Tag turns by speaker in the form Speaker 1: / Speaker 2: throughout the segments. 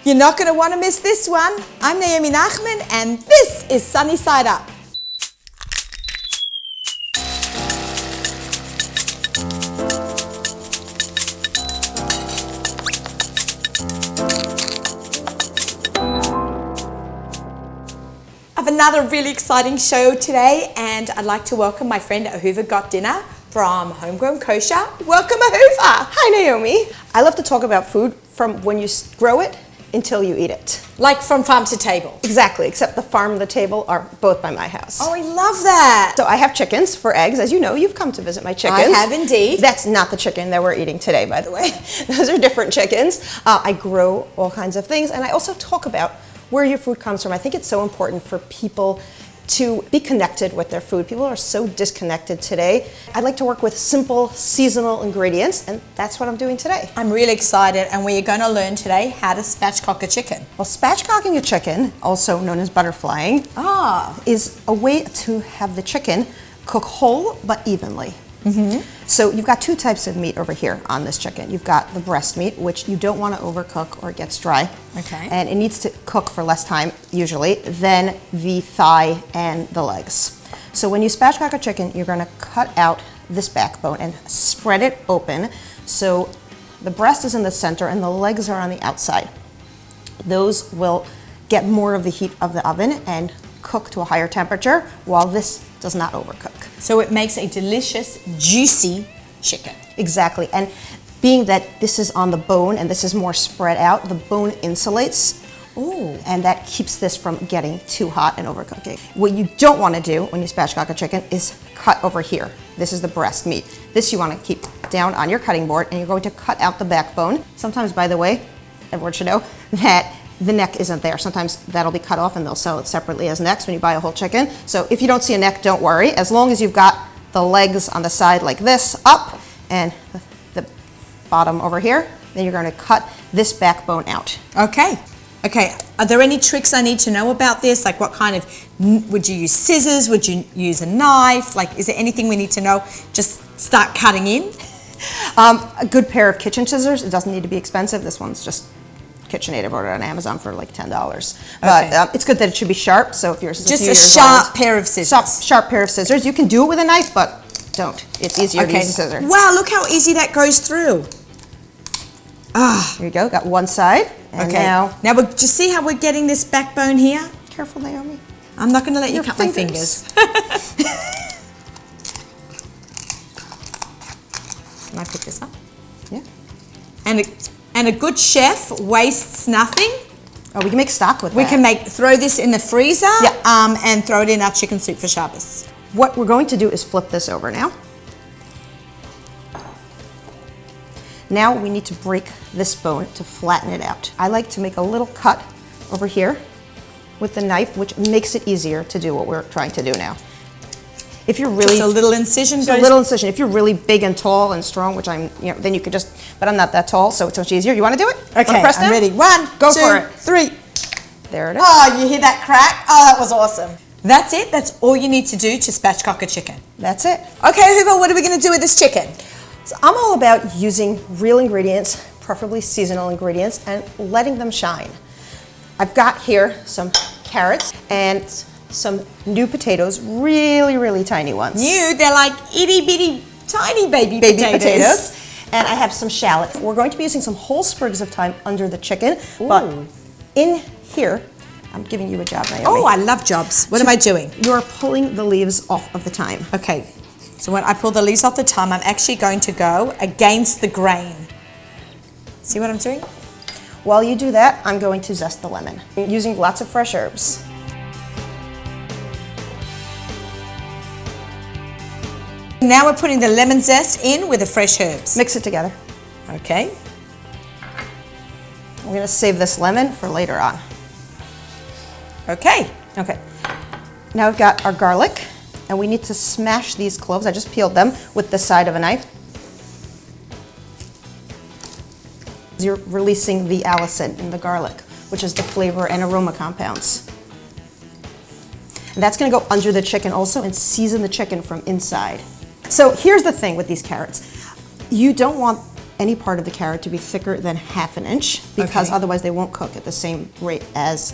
Speaker 1: You're not going to want to miss this one. I'm Naomi and this is Sunny Side Up. I have another really exciting show today, and I'd like to welcome my friend Ahuva Gottdiener from Homegrown Kosher. Welcome, Ahuva.
Speaker 2: Hi, Naomi. I love to talk about food from when you grow it until you eat it.
Speaker 1: Like from farm to table.
Speaker 2: Exactly, except the farm and the table are both by my house.
Speaker 1: Oh, I love that.
Speaker 2: So I have chickens for eggs. As you know, you've come to visit my chickens.
Speaker 1: I have indeed.
Speaker 2: That's not the chicken that we're eating today, by the way. Those are different chickens. I grow all kinds of things, and I also talk about where your food comes from. I think it's so important for people to be connected with their food. People are so disconnected today. I like to work with simple seasonal ingredients, and that's what I'm doing today.
Speaker 1: I'm really excited, and we're going to learn today how to spatchcock a chicken.
Speaker 2: Well, spatchcocking a chicken, also known as butterflying, is a way to have the chicken cook whole but evenly. So you've got two types of meat over here on this chicken. You've got the breast meat, which you don't want to overcook or it gets dry.
Speaker 1: Okay.
Speaker 2: And it needs to cook for less time, usually, than the thigh and the legs. So when you spatchcock a chicken, you're going to cut out this backbone and spread it open so the breast is in the center and the legs are on the outside. Those will get more of the heat of the oven and cook to a higher temperature, while this does not overcook.
Speaker 1: So it makes a delicious, juicy chicken.
Speaker 2: Exactly, and being that this is on the bone and this is more spread out, the bone insulates.
Speaker 1: Ooh.
Speaker 2: And that keeps this from getting too hot and overcooking. What you don't want to do when you spatchcock a chicken is cut over here. This is the breast meat. This you want to keep down on your cutting board, and you're going to cut out the backbone. Sometimes, by the way, everyone should know that the neck isn't there. Sometimes that'll be cut off and they'll sell it separately as necks when you buy a whole chicken. So if you don't see a neck, don't worry. As long as you've got the legs on the side like this up and the bottom over here, then you're going to cut this backbone out.
Speaker 1: Okay. Okay, are there any tricks I need to know about this? Like what kind of, would you use scissors? Would you use a knife? Like, is there anything we need to know? Just start cutting in?
Speaker 2: A good pair of kitchen scissors. It doesn't need to be expensive. This one's just KitchenAid. I ordered on Amazon for like $10. But it's good that it should be sharp. So if yours is
Speaker 1: just a sharp pair of scissors.
Speaker 2: Sharp pair of scissors. You can do it with a knife, but don't. It's easier to use a scissor.
Speaker 1: Wow, look how easy that goes through.
Speaker 2: Here you go. Got one side. And now
Speaker 1: we'll just see how we're getting this backbone here.
Speaker 2: Careful, Naomi.
Speaker 1: I'm not going to let you cut my fingers. Can I pick this up?
Speaker 2: Yeah.
Speaker 1: And a good chef wastes nothing.
Speaker 2: Oh, we can make stock with that.
Speaker 1: We can throw this in the freezer, and throw it in our chicken soup for Shabbos.
Speaker 2: What we're going to do is flip this over now. Now we need to break this bone to flatten it out. I like to make a little cut over here with the knife, which makes it easier to do what we're trying to do now. If you're really
Speaker 1: just a little incision,
Speaker 2: a little incision. If you're really big and tall and strong, which I'm, then you could just. But I'm not that tall, so it's much easier. You want to do it?
Speaker 1: Okay,
Speaker 2: press
Speaker 1: I'm
Speaker 2: down?
Speaker 1: ready. 1,
Speaker 2: go
Speaker 1: 2,
Speaker 2: for it.
Speaker 1: 3.
Speaker 2: There it is.
Speaker 1: Oh, you hear that crack? Oh, that was awesome. That's it. That's all you need to do to spatchcock a chicken.
Speaker 2: That's it.
Speaker 1: Okay, Ahuva, what are we going to do with this chicken?
Speaker 2: So I'm all about using real ingredients, preferably seasonal ingredients, and letting them shine. I've got here some carrots and some new potatoes, really, really tiny ones.
Speaker 1: New? They're like itty bitty tiny baby potatoes.
Speaker 2: And I have some shallots. We're going to be using some whole sprigs of thyme under the chicken.
Speaker 1: Ooh.
Speaker 2: But in here, I'm giving you a job, Naomi.
Speaker 1: Oh, I love jobs. What am I doing?
Speaker 2: You're pulling the leaves off of the thyme.
Speaker 1: Okay. So when I pull the leaves off the thyme, I'm actually going to go against the grain. See what I'm doing?
Speaker 2: While you do that, I'm going to zest the lemon using lots of fresh herbs.
Speaker 1: Now we're putting the lemon zest in with the fresh herbs.
Speaker 2: Mix it together.
Speaker 1: Okay.
Speaker 2: We're going to save this lemon for later on.
Speaker 1: Okay.
Speaker 2: Okay. Now we've got our garlic, and we need to smash these cloves. I just peeled them with the side of a knife. You're releasing the allicin in the garlic, which is the flavor and aroma compounds. And that's going to go under the chicken also and season the chicken from inside. So here's the thing with these carrots. You don't want any part of the carrot to be thicker than 1/2 inch because
Speaker 1: Okay.
Speaker 2: otherwise they won't cook at the same rate as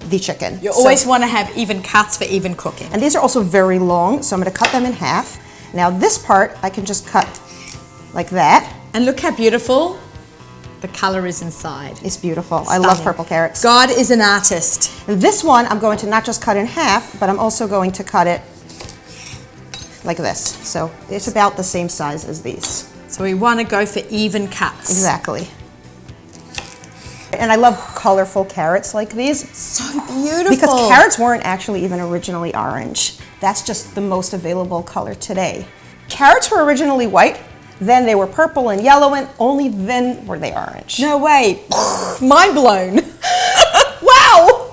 Speaker 2: the chicken.
Speaker 1: You always want to have even cuts for even cooking.
Speaker 2: And these are also very long, so I'm going to cut them in half. Now this part I can just cut like that.
Speaker 1: And look how beautiful the color is inside.
Speaker 2: It's beautiful. I love
Speaker 1: Stunning.
Speaker 2: purple carrots.
Speaker 1: God is an artist.
Speaker 2: And this one I'm going to not just cut in half, but I'm also going to cut it like this. So it's about the same size as these.
Speaker 1: So we want to go for even cuts.
Speaker 2: Exactly. And I love colorful carrots like these.
Speaker 1: So beautiful.
Speaker 2: Because carrots weren't actually even originally orange. That's just the most available color today. Carrots were originally white, then they were purple and yellow, and only then were they orange.
Speaker 1: No way. Mind blown. Wow.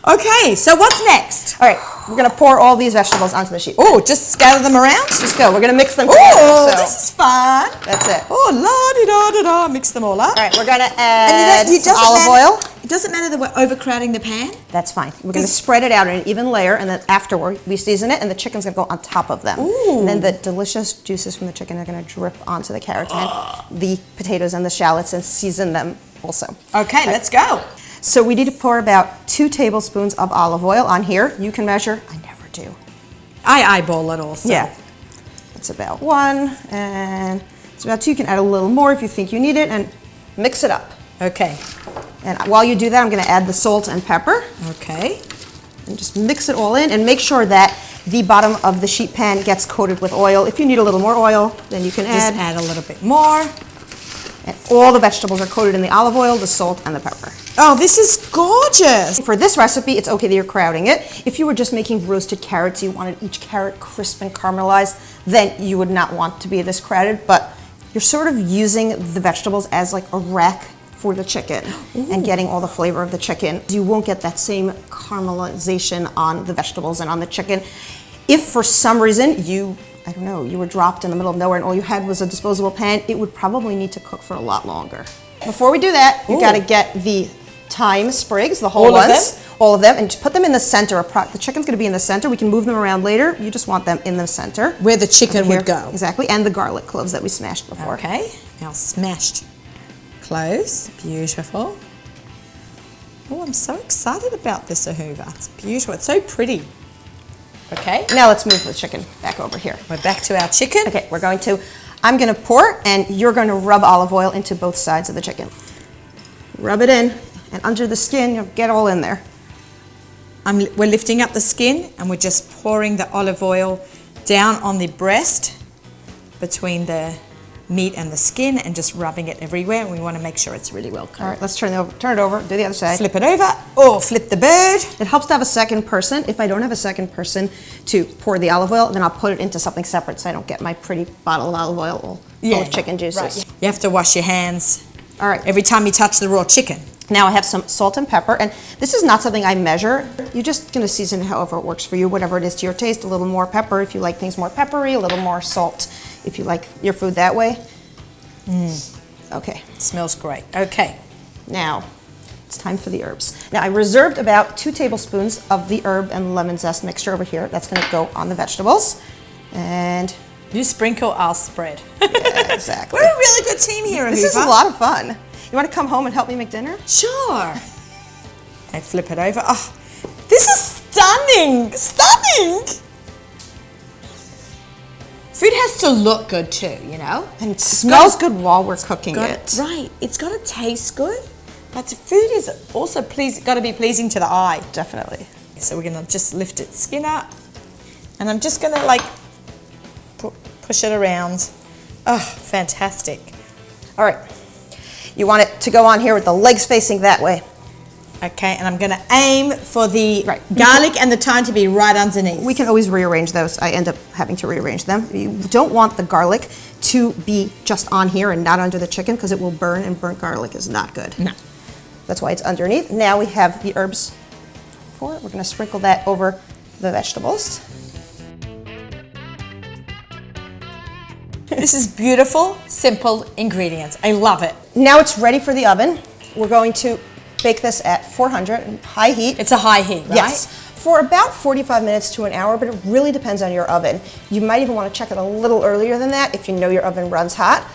Speaker 1: Okay, so what's next?
Speaker 2: All right, we're gonna pour all these vegetables onto the sheet.
Speaker 1: Oh, just scatter them around?
Speaker 2: Just go. We're gonna mix them together.
Speaker 1: Oh,
Speaker 2: so
Speaker 1: this is fun.
Speaker 2: that's it.
Speaker 1: Oh, la-di-da-da-da. Mix them all up.
Speaker 2: All right, we're gonna
Speaker 1: And
Speaker 2: add some olive oil.
Speaker 1: It doesn't matter that we're overcrowding the pan.
Speaker 2: That's fine. We're gonna spread it out in an even layer, and then afterward we season it, and the chicken's gonna go on top of them.
Speaker 1: Ooh.
Speaker 2: And then the delicious juices from the chicken are gonna drip onto the carrots and the potatoes and the shallots, and season them also.
Speaker 1: Okay, let's go.
Speaker 2: So we need to pour about 2 tablespoons of olive oil on here. You can measure. I never do.
Speaker 1: I eyeball it also.
Speaker 2: Yeah. That's about 1, and it's about 2. You can add a little more if you think you need it, and mix it up.
Speaker 1: Okay.
Speaker 2: And while you do that, I'm going to add the salt and pepper,
Speaker 1: Okay.
Speaker 2: and just mix it all in, and make sure that the bottom of the sheet pan gets coated with oil. If you need a little more oil, then you can
Speaker 1: Just
Speaker 2: add.
Speaker 1: add a little bit more.
Speaker 2: And all the vegetables are coated in the olive oil, the salt, and the pepper.
Speaker 1: Oh, this is gorgeous.
Speaker 2: For this recipe, it's okay that you're crowding it. If you were just making roasted carrots, you wanted each carrot crisp and caramelized, then you would not want to be this crowded, but you're sort of using the vegetables as like a rack for the chicken and getting all the flavor of the chicken. You won't get that same caramelization on the vegetables and on the chicken. If for some reason I don't know, you were dropped in the middle of nowhere and all you had was a disposable pan, it would probably need to cook for a lot longer. Before we do that, you got to get the thyme sprigs, the whole
Speaker 1: All of
Speaker 2: ones.
Speaker 1: them?
Speaker 2: All of them, and just put them in the center. The chicken's going to be in the center. We can move them around later. You just want them in the center.
Speaker 1: Where the chicken
Speaker 2: Here.
Speaker 1: would go.
Speaker 2: Exactly, and the garlic cloves that we smashed before.
Speaker 1: Okay. Now smashed cloves. Beautiful. Oh, I'm so excited about this Ahuva. It's beautiful. It's so pretty. Okay.
Speaker 2: Now let's move the chicken back over here.
Speaker 1: We're back to our chicken.
Speaker 2: Okay, I'm going to pour, and you're going to rub olive oil into both sides of the chicken. Rub it in, and under the skin, you'll get all in there.
Speaker 1: We're lifting up the skin and we're just pouring the olive oil down on the breast between the meat and the skin and just rubbing it everywhere. And we want to make sure it's really well coated.
Speaker 2: All right, let's turn it over, do the other side.
Speaker 1: Flip it over or flip the bird.
Speaker 2: It helps to have a second person. If I don't have a second person to pour the olive oil, then I'll put it into something separate so I don't get my pretty bottle of olive oil all full of chicken juices.
Speaker 1: Right. You have to wash your hands
Speaker 2: All right.
Speaker 1: every time you touch the raw chicken.
Speaker 2: Now I have some salt and pepper, and this is not something I measure. You're just going to season it however it works for you, whatever it is to your taste. A little more pepper if you like things more peppery, a little more salt if you like your food that way. Okay.
Speaker 1: Smells great. Okay.
Speaker 2: Now, it's time for the herbs. Now, I reserved about 2 tablespoons of the herb and lemon zest mixture over here. That's going to go on the vegetables. And
Speaker 1: You sprinkle, I'll spread.
Speaker 2: yeah, exactly.
Speaker 1: We're a really good team here,
Speaker 2: This is a
Speaker 1: Ahuva.
Speaker 2: lot of fun. You want to come home and help me make dinner?
Speaker 1: Sure. I flip it over. Oh, this is stunning. Stunning. Food has to look good too, you know?
Speaker 2: And it smells good while we're cooking it.
Speaker 1: Right. It's got to taste good, but the food is also got to be pleasing to the eye.
Speaker 2: Definitely.
Speaker 1: So we're going to just lift its skin up, and I'm just going to like push it around. Oh, fantastic.
Speaker 2: All right. You want it to go on here with the legs facing that way.
Speaker 1: Okay, and I'm going to aim for the
Speaker 2: Right.
Speaker 1: garlic and the thyme to be right underneath.
Speaker 2: We can always rearrange those. I end up having to rearrange them. You don't want the garlic to be just on here and not under the chicken because it will burn, and burnt garlic is not good.
Speaker 1: No.
Speaker 2: That's why it's underneath. Now we have the herbs for it. We're going to sprinkle that over the vegetables.
Speaker 1: This is beautiful, simple ingredients. I love it.
Speaker 2: Now it's ready for the oven. We're going to bake this at 400 high heat.
Speaker 1: It's a high heat, right?
Speaker 2: Yes, for about 45 minutes to an hour, but it really depends on your oven. You might even want to check it a little earlier than that if you know your oven runs hot.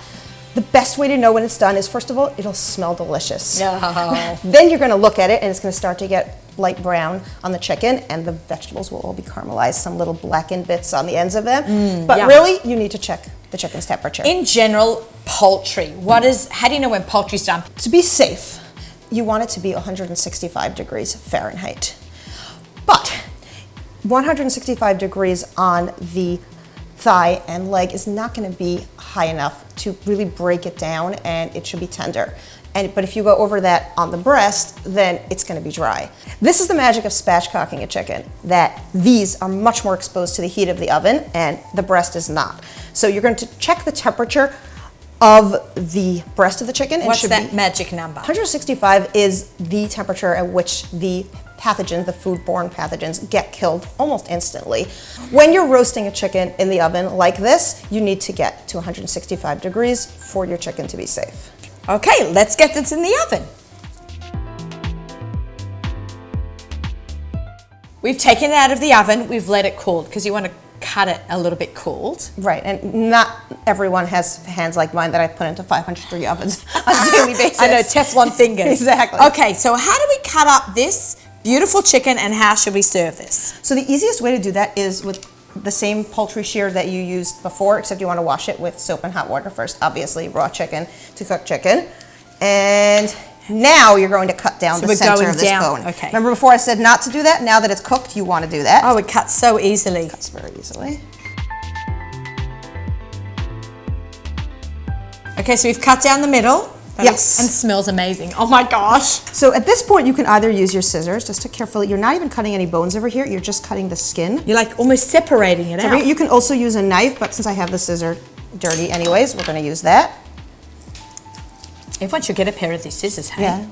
Speaker 2: The best way to know when it's done is, first of all, it'll smell delicious.
Speaker 1: No.
Speaker 2: Then you're gonna look at it and it's gonna start to get light brown on the chicken, and the vegetables will all be caramelized, some little blackened bits on the ends of them. But
Speaker 1: yum.
Speaker 2: really, you need to check the chicken's temperature.
Speaker 1: In general, poultry, how do you know when poultry's done?
Speaker 2: To be safe, you want it to be 165 degrees Fahrenheit. But 165 degrees on the thigh and leg is not going to be high enough to really break it down, and it should be tender. But if you go over that on the breast, then it's going to be dry. This is the magic of spatchcocking a chicken, that these are much more exposed to the heat of the oven and the breast is not. So you're going to check the temperature of the breast of the chicken.
Speaker 1: What's that magic number?
Speaker 2: 165 is the temperature at which the pathogens, the foodborne pathogens, get killed almost instantly. When you're roasting a chicken in the oven like this, you need to get to 165 degrees for your chicken to be safe.
Speaker 1: Okay, let's get this in the oven. We've taken it out of the oven, we've let it cool, because you want to cut it a little bit cooled.
Speaker 2: Right, and not everyone has hands like mine that I put into 500-degree ovens on a daily basis.
Speaker 1: I know, Teflon fingers.
Speaker 2: Exactly.
Speaker 1: Okay, so how do we cut up this beautiful chicken, and how should we serve this?
Speaker 2: So the easiest way to do that is with the same poultry shear that you used before, except you want to wash it with soap and hot water first, obviously, raw chicken to cooked chicken. And now you're going to cut down the center of this bone.
Speaker 1: Okay.
Speaker 2: Remember before I said not to do that? Now that it's cooked, you want to do that.
Speaker 1: Oh, it cuts so easily.
Speaker 2: It cuts very easily.
Speaker 1: Okay, so we've cut down the middle.
Speaker 2: Yes.
Speaker 1: And smells amazing. Oh my gosh.
Speaker 2: So at this point, you can either use your scissors just to carefully, you're not even cutting any bones over here, you're just cutting the skin.
Speaker 1: You're like almost separating it out.
Speaker 2: You can also use a knife, but since I have the scissor dirty anyways, we're going to use that.
Speaker 1: Everyone should get a pair of these scissors, hey?
Speaker 2: Yeah.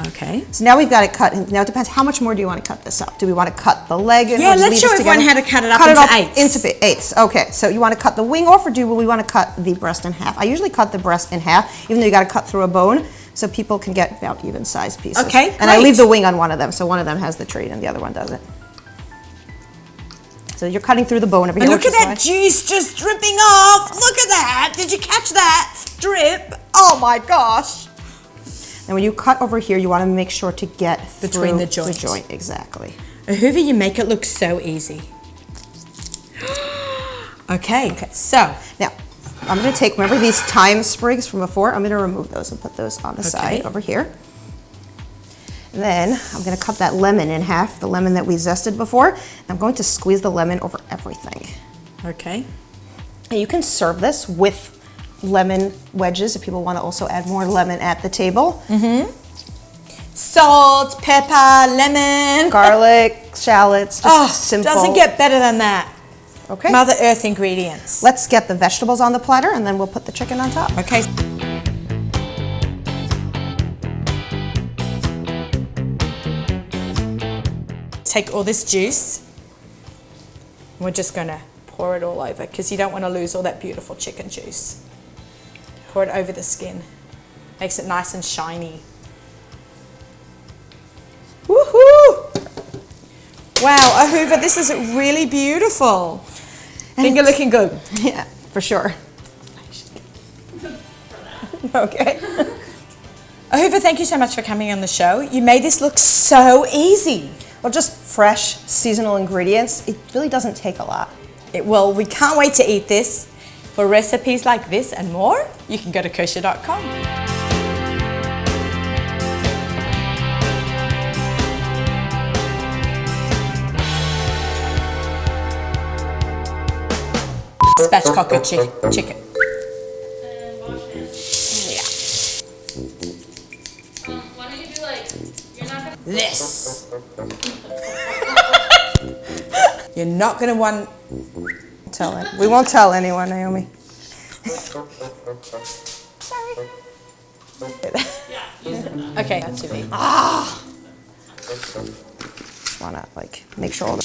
Speaker 1: Okay.
Speaker 2: So now we've got it cut. Now it depends, how much more do you want to cut this up? Do we want to cut the leg?
Speaker 1: Yeah, let's show everyone how to cut it up into eighths.
Speaker 2: Into eighths. Okay, so you want to cut the wing off, or do we want to cut the breast in half? I usually cut the breast in half, even though you got to cut through a bone, so people can get about even sized pieces.
Speaker 1: Okay, great.
Speaker 2: And I leave the wing on one of them, so one of them has the treat and the other one doesn't. So you're cutting through the bone over here.
Speaker 1: And look at that juice just dripping off. Look at that. Did you catch that drip? Oh my gosh.
Speaker 2: And when you cut over here, you want to make sure to get
Speaker 1: between the
Speaker 2: through
Speaker 1: joints.
Speaker 2: the joint. Exactly.
Speaker 1: Ahuva, you make it look so easy. Okay, so
Speaker 2: now I'm going to take, remember these thyme sprigs from before? I'm going to remove those and put those on the side over here. And then I'm going to cut that lemon in half, the lemon that we zested before. I'm going to squeeze the lemon over everything.
Speaker 1: Okay.
Speaker 2: And you can serve this with lemon wedges if people want to also add more lemon at the table.
Speaker 1: Mm-hmm. Salt, pepper, lemon.
Speaker 2: Garlic, shallots, just simple.
Speaker 1: Doesn't get better than that.
Speaker 2: Okay.
Speaker 1: Mother Earth ingredients.
Speaker 2: Let's get the vegetables on the platter and then we'll put the chicken on top.
Speaker 1: Okay. Take all this juice. We're just going to pour it all over because you don't want to lose all that beautiful chicken juice. Pour it over the skin. Makes it nice and shiny. Woohoo! Wow, Ahuva, this is really beautiful. Finger looking good.
Speaker 2: Yeah, for sure. Okay.
Speaker 1: Ahuva, thank you so much for coming on the show. You made this look so easy.
Speaker 2: Well, just fresh, seasonal ingredients. It really doesn't take a lot.
Speaker 1: Well, we can't wait to eat this. For recipes like this and more, you can go to Kosher.com. Spatchcock a chicken.
Speaker 3: Why don't you do like, you're not gonna...
Speaker 1: This. You're not going to want...
Speaker 2: Tell it. We won't tell anyone, Naomi.
Speaker 1: Sorry.
Speaker 3: Yeah, use it.
Speaker 1: Okay, that's too big.
Speaker 2: Just wanna like make sure all the